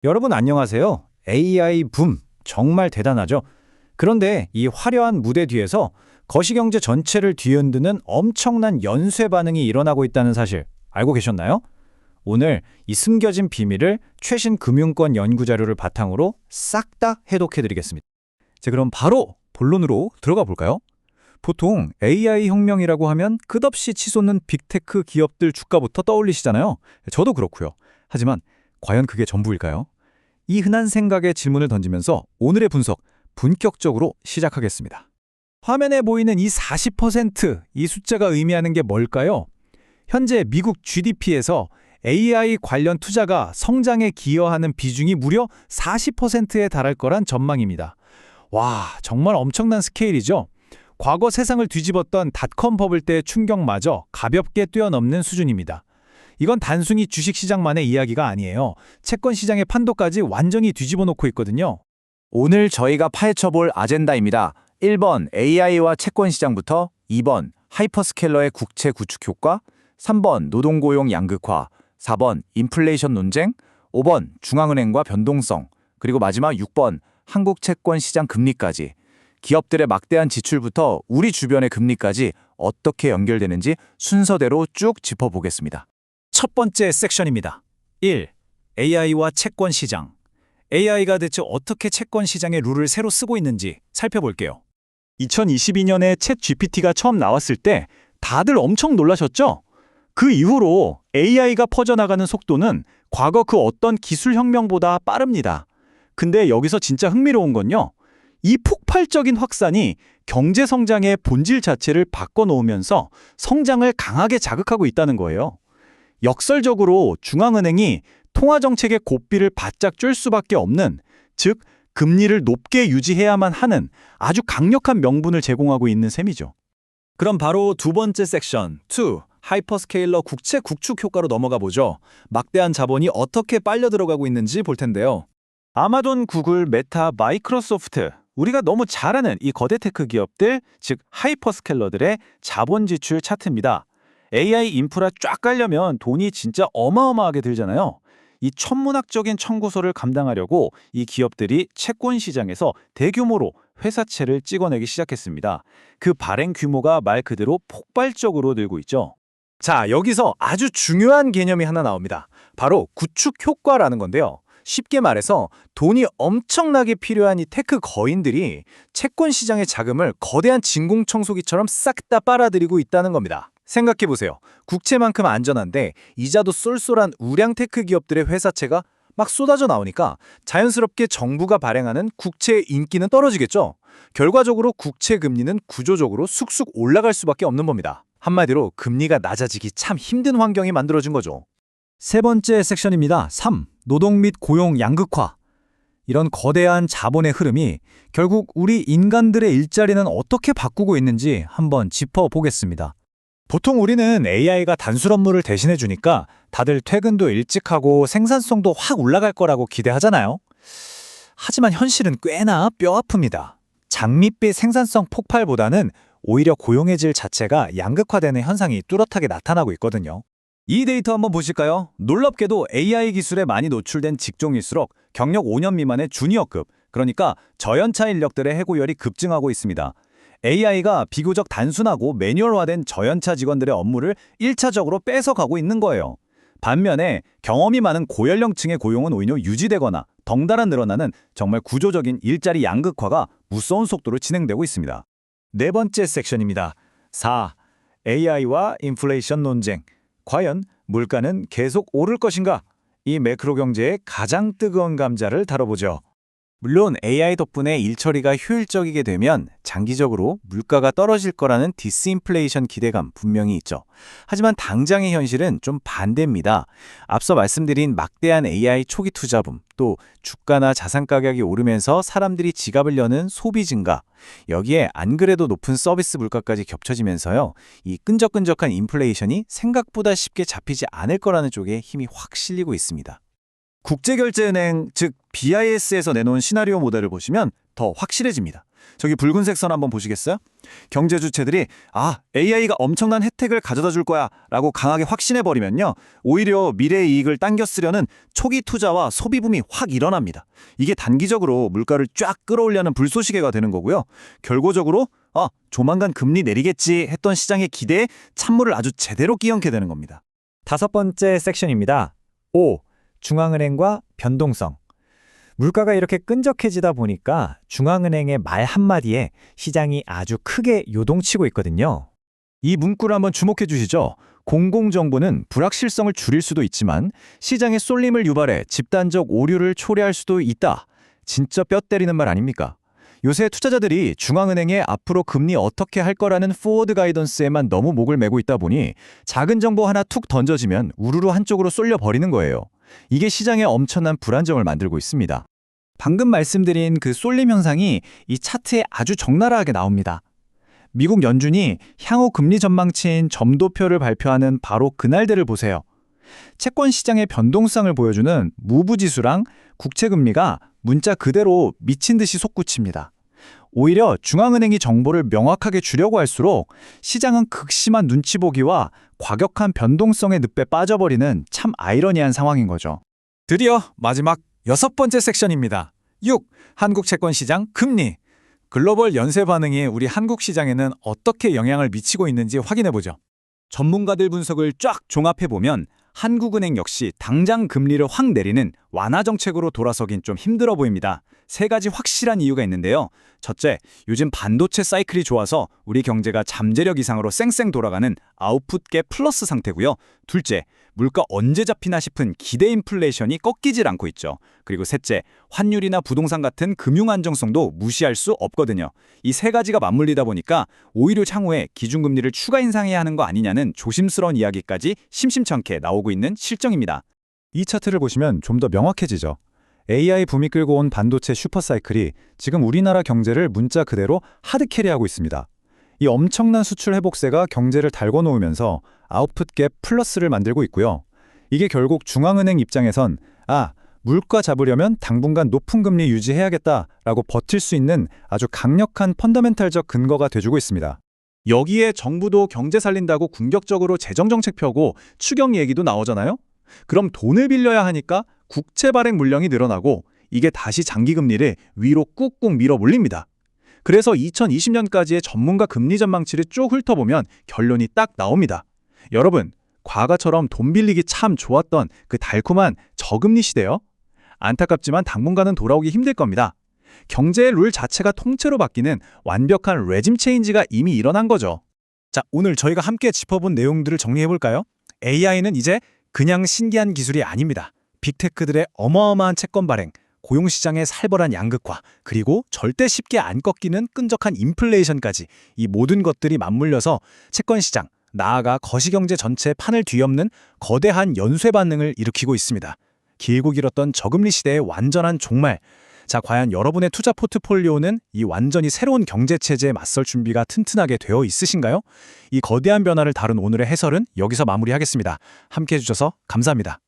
여러분 안녕하세요. AI 붐 정말 대단하죠? 그런데 이 화려한 무대 뒤에서 거시경제 전체를 뒤흔드는 엄청난 연쇄 반응이 일어나고 있다는 사실 알고 계셨나요? 오늘 이 숨겨진 비밀을 최신 금융권 연구 자료를 바탕으로 싹 다 해독해드리겠습니다. 자, 그럼 바로 본론으로 들어가 볼까요? 보통 AI 혁명이라고 하면 끝없이 치솟는 빅테크 기업들 주가부터 떠올리시잖아요. 저도 그렇고요. 하지만 과연 그게 전부일까요? 이 흔한 생각에 질문을 던지면서 오늘의 분석 본격적으로 시작하겠습니다. 화면에 보이는 이 40%, 이 숫자가 의미하는 게 뭘까요? 현재 미국 GDP에서 AI 관련 투자가 성장에 기여하는 비중이 무려 40%에 달할 거란 전망입니다. 와, 정말 엄청난 스케일이죠? 과거 세상을 뒤집었던 닷컴 버블 때의 충격마저 가볍게 뛰어넘는 수준입니다. 이건 단순히 주식시장만의 이야기가 아니에요. 채권 시장의 판도까지 완전히 뒤집어 놓고 있거든요. 오늘 저희가 파헤쳐볼 아젠다입니다. 1번 AI와 채권 시장부터, 2번 하이퍼스케일러의 국채 구축 효과, 3번 노동고용 양극화, 4번 인플레이션 논쟁, 5번 중앙은행과 변동성, 그리고 마지막 6번 한국 채권 시장 금리까지, 기업들의 막대한 지출부터 우리 주변의 금리까지 어떻게 연결되는지 순서대로 쭉 짚어보겠습니다. 첫 번째 섹션입니다. 1. AI와 채권 시장. AI가 대체 어떻게 채권 시장의 룰을 새로 쓰고 있는지 살펴볼게요. 2022년에 챗 GPT가 처음 나왔을 때 다들 엄청 놀라셨죠? 그 이후로 AI가 퍼져나가는 속도는 과거 그 어떤 기술혁명보다 빠릅니다. 근데 여기서 진짜 흥미로운 건요. 이 폭발적인 확산이 경제 성장의 본질 자체를 바꿔놓으면서 성장을 강하게 자극하고 있다는 거예요. 역설적으로 중앙은행이 통화정책의 고삐를 바짝 쫴 수밖에 없는, 즉 금리를 높게 유지해야만 하는 아주 강력한 명분을 제공하고 있는 셈이죠. 그럼 바로 두 번째 섹션 2. 하이퍼스케일러 국채 구축 효과로 넘어가 보죠. 막대한 자본이 어떻게 빨려 들어가고 있는지 볼 텐데요. 아마존, 구글, 메타, 마이크로소프트, 우리가 너무 잘 아는 이 거대 테크 기업들, 즉 하이퍼스케일러들의 자본 지출 차트입니다. AI 인프라 쫙 깔려면 돈이 진짜 어마어마하게 들잖아요. 이 천문학적인 청구서를 감당하려고 이 기업들이 채권 시장에서 대규모로 회사채를 찍어내기 시작했습니다. 그 발행 규모가 말 그대로 폭발적으로 늘고 있죠. 자, 여기서 아주 중요한 개념이 하나 나옵니다. 바로 구축 효과라는 건데요. 쉽게 말해서 돈이 엄청나게 필요한 이 테크 거인들이 채권 시장의 자금을 거대한 진공청소기처럼 싹 다 빨아들이고 있다는 겁니다. 생각해보세요. 국채만큼 안전한데 이자도 쏠쏠한 우량 테크 기업들의 회사채가 막 쏟아져 나오니까 자연스럽게 정부가 발행하는 국채의 인기는 떨어지겠죠. 결과적으로 국채 금리는 구조적으로 쑥쑥 올라갈 수밖에 없는 겁니다. 한마디로 금리가 낮아지기 참 힘든 환경이 만들어진 거죠. 세 번째 섹션입니다. 3. 노동 및 고용 양극화. 이런 거대한 자본의 흐름이 결국 우리 인간들의 일자리는 어떻게 바꾸고 있는지 한번 짚어보겠습니다. 보통 우리는 AI가 단순 업무를 대신해 주니까 다들 퇴근도 일찍 하고 생산성도 확 올라갈 거라고 기대하잖아요. 하지만 현실은 꽤나 뼈아픕니다. 장밋빛 생산성 폭발보다는 오히려 고용의 질 자체가 양극화되는 현상이 뚜렷하게 나타나고 있거든요. 이 데이터 한번 보실까요? 놀랍게도 AI 기술에 많이 노출된 직종일수록 경력 5년 미만의 주니어급, 그러니까 저연차 인력들의 해고율이 급증하고 있습니다. AI가 비교적 단순하고 매뉴얼화된 저연차 직원들의 업무를 1차적으로 뺏어가고 있는 거예요. 반면에 경험이 많은 고연령층의 고용은 오히려 유지되거나 덩달아 늘어나는 정말 구조적인 일자리 양극화가 무서운 속도로 진행되고 있습니다. 네 번째 섹션입니다. 4. AI와 인플레이션 논쟁. 과연 물가는 계속 오를 것인가? 이 매크로 경제의 가장 뜨거운 감자를 다뤄보죠. 물론 AI 덕분에 일처리가 효율적이게 되면 장기적으로 물가가 떨어질 거라는 디스인플레이션 기대감 분명히 있죠. 하지만 당장의 현실은 좀 반대입니다. 앞서 말씀드린 막대한 AI 초기 투자붐, 또 주가나 자산 가격이 오르면서 사람들이 지갑을 여는 소비 증가, 여기에 안 그래도 높은 서비스 물가까지 겹쳐지면서요, 이 끈적끈적한 인플레이션이 생각보다 쉽게 잡히지 않을 거라는 쪽에 힘이 확 실리고 있습니다. 국제결제은행, 즉 BIS에서 내놓은 시나리오 모델을 보시면 더 확실해집니다. 저기 붉은색 선 한번 보시겠어요? 경제 주체들이 AI가 엄청난 혜택을 가져다 줄 거야 라고 강하게 확신해 버리면요. 오히려 미래의 이익을 당겨 쓰려는 초기 투자와 소비 붐이 확 일어납니다. 이게 단기적으로 물가를 쫙 끌어올려는 불쏘시개가 되는 거고요. 결과적으로 조만간 금리 내리겠지 했던 시장의 기대에 찬물을 아주 제대로 끼얹게 되는 겁니다. 5번째 섹션입니다. 5. 중앙은행과 변동성. 물가가 이렇게 끈적해지다 보니까 중앙은행의 말 한마디에 시장이 아주 크게 요동치고 있거든요. 이 문구를 한번 주목해 주시죠. 공공정보는 불확실성을 줄일 수도 있지만 시장의 쏠림을 유발해 집단적 오류를 초래할 수도 있다. 진짜 뼈 때리는 말 아닙니까? 요새 투자자들이 중앙은행에 앞으로 금리 어떻게 할 거라는 포워드 가이던스에만 너무 목을 메고 있다 보니 작은 정보 하나 툭 던져지면 우르르 한쪽으로 쏠려 버리는 거예요. 이게 시장에 엄청난 불안정을 만들고 있습니다. 방금 말씀드린 그 쏠림 현상이 이 차트에 아주 적나라하게 나옵니다. 미국 연준이 향후 금리 전망치인 점도표를 발표하는 바로 그날들을 보세요. 채권 시장의 변동성을 보여주는 무브 지수랑 국채 금리가 문자 그대로 미친 듯이 솟구칩니다. 오히려 중앙은행이 정보를 명확하게 주려고 할수록 시장은 극심한 눈치 보기와 과격한 변동성의 늪에 빠져버리는 참 아이러니한 상황인 거죠. 드디어 마지막 6번째 섹션입니다. 6. 한국 채권 시장 금리. 글로벌 연쇄 반응이 우리 한국 시장에는 어떻게 영향을 미치고 있는지 확인해보죠. 전문가들 분석을 쫙 종합해보면 한국은행 역시 당장 금리를 확 내리는 완화 정책으로 돌아서긴 좀 힘들어 보입니다. 세 가지 확실한 이유가 있는데요. 첫째, 요즘 반도체 사이클이 좋아서 우리 경제가 잠재력 이상으로 쌩쌩 돌아가는 아웃풋 갭 플러스 상태고요. 둘째, 물가 언제 잡히나 싶은 기대 인플레이션이 꺾이질 않고 있죠. 그리고 셋째, 환율이나 부동산 같은 금융 안정성도 무시할 수 없거든요. 이 세 가지가 맞물리다 보니까 오히려 향후에 기준금리를 추가 인상해야 하는 거 아니냐는 조심스러운 이야기까지 심심찮게 나오고 있는 실정입니다. 이 차트를 보시면 좀 더 명확해지죠. AI 붐이 끌고 온 반도체 슈퍼사이클이 지금 우리나라 경제를 문자 그대로 하드캐리하고 있습니다. 이 엄청난 수출 회복세가 경제를 달궈 놓으면서 아웃풋 갭 플러스를 만들고 있고요. 이게 결국 중앙은행 입장에선 물가 잡으려면 당분간 높은 금리 유지해야겠다라고 버틸 수 있는 아주 강력한 펀더멘탈적 근거가 돼주고 있습니다. 여기에 정부도 경제 살린다고 궁격적으로 재정정책 펴고 추경 얘기도 나오잖아요? 그럼 돈을 빌려야 하니까 국채 발행 물량이 늘어나고 이게 다시 장기금리를 위로 꾹꾹 밀어 몰립니다. 그래서 2020년까지의 전문가 금리 전망치를 쭉 훑어보면 결론이 딱 나옵니다. 여러분, 과거처럼 돈 빌리기 참 좋았던 그 달콤한 저금리 시대요? 안타깝지만 당분간은 돌아오기 힘들 겁니다. 경제의 룰 자체가 통째로 바뀌는 완벽한 레짐 체인지가 이미 일어난 거죠. 자, 오늘 저희가 함께 짚어본 내용들을 정리해볼까요? AI는 이제 그냥 신기한 기술이 아닙니다. 빅테크들의 어마어마한 채권 발행, 고용시장의 살벌한 양극화, 그리고 절대 쉽게 안 꺾이는 끈적한 인플레이션까지 이 모든 것들이 맞물려서 채권시장, 나아가 거시경제 전체의 판을 뒤엎는 거대한 연쇄 반응을 일으키고 있습니다. 길고 길었던 저금리 시대의 완전한 종말. 자, 과연 여러분의 투자 포트폴리오는 이 완전히 새로운 경제체제에 맞설 준비가 튼튼하게 되어 있으신가요? 이 거대한 변화를 다룬 오늘의 해설은 여기서 마무리하겠습니다. 함께해 주셔서 감사합니다.